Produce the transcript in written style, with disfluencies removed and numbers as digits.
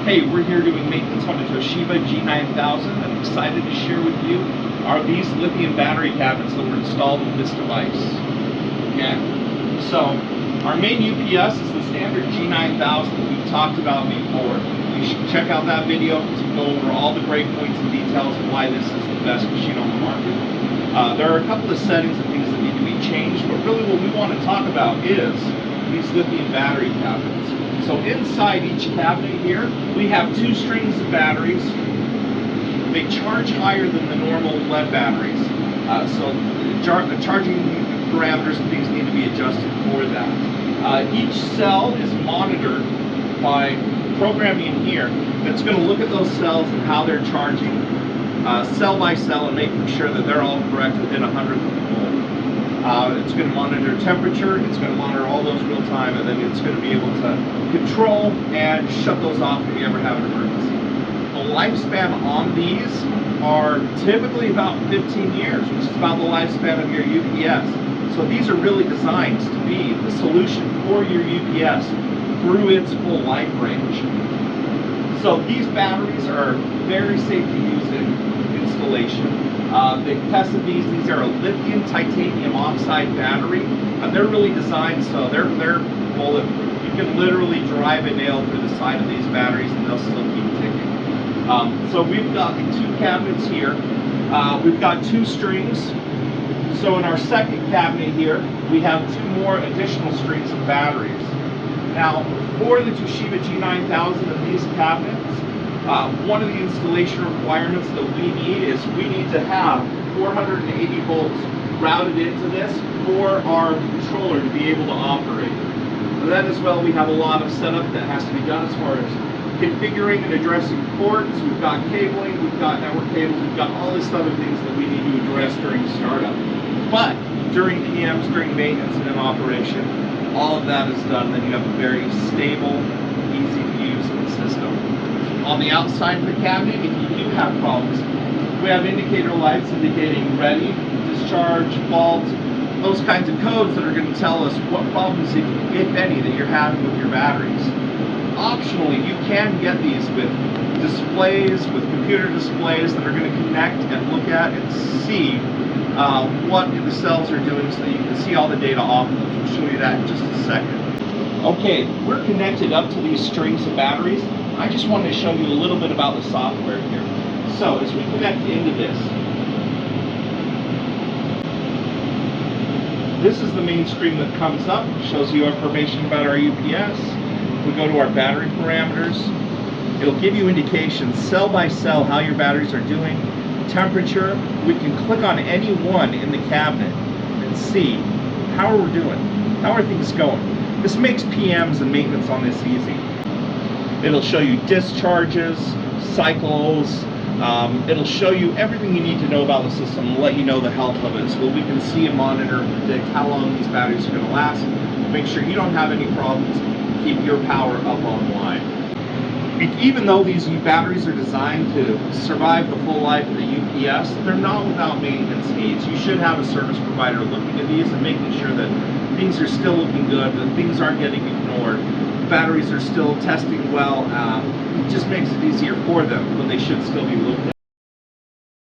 Hey, we're here doing maintenance on the Toshiba G9000. I'm excited to share with you are these lithium battery cabinets that were installed with this device. Okay, so our main UPS is the standard G9000 that we've talked about before. You should check out that video to go over all the great points and details of why this is the best machine on the market. There are a couple of settings and things that need to be changed, but really what we want to talk about is these lithium battery cabinets. So inside each cabinet here, we have two strings of batteries. They charge higher than the normal lead batteries. So the charging parameters and things need to be adjusted for that. Each cell is monitored by programming in here that's going to look at those cells and how they're charging cell by cell and making sure that they're all correct within 100th of a volt. It's going to monitor temperature, it's going to monitor all those real time, and then it's going to be able to control and shut those off if you ever have an emergency. The lifespan on these are typically about 15 years, which is about the lifespan of your UPS. So these are really designed to be the solution for your UPS through its full life range. So these batteries are very safe to use in installation. They've tested these are a lithium titanium oxide battery, and they're really designed so they're bulletproof. You can literally drive a nail through the side of these batteries and they'll still keep ticking. So we've got the two cabinets here. We've got two strings. So in our second cabinet here, we have two more additional strings of batteries. Now, for the Toshiba G9000 and these cabinets, one of the installation requirements that we need is we need to have 480 volts routed into this for our controller to be able to operate. And then as well, we have a lot of setup that has to be done as far as configuring and addressing ports. We've got cabling, we've got network cables, we've got all this other things that we need to address during startup. But during PMs, during maintenance and in operation, all of that is done. Then you have a very stable, easy to use system. On the outside of the cabinet, if you do have problems, we have indicator lights indicating ready, discharge, fault, those kinds of codes that are going to tell us what problems, if any, that you're having with your batteries. Optionally, you can get these with displays, with computer displays that are going to connect and look at and see what the cells are doing so that you can see all the data off of them. We'll show you that in just a second. Okay, we're connected up to these strings of batteries. I just wanted to show you a little bit about the software here. So as we connect into this is the main screen that comes up, shows you information about our UPS. If we go to our battery parameters, it'll give you indications cell by cell how your batteries are doing, temperature. We can click on any one in the cabinet and see how are we doing, how are things going. This makes PMs and maintenance on this easy. It'll show you discharges, cycles, it'll show you everything you need to know about the system and let you know the health of it. So we can see and monitor and predict how long these batteries are going to last, make sure you don't have any problems, keep your power up online. Even though these batteries are designed to survive the full life of the UPS, they're not without maintenance needs. You should have a service provider looking at these and making sure that things are still looking good, that things aren't getting ignored, batteries are still testing well. It just makes it easier for them, but they should still be looked at.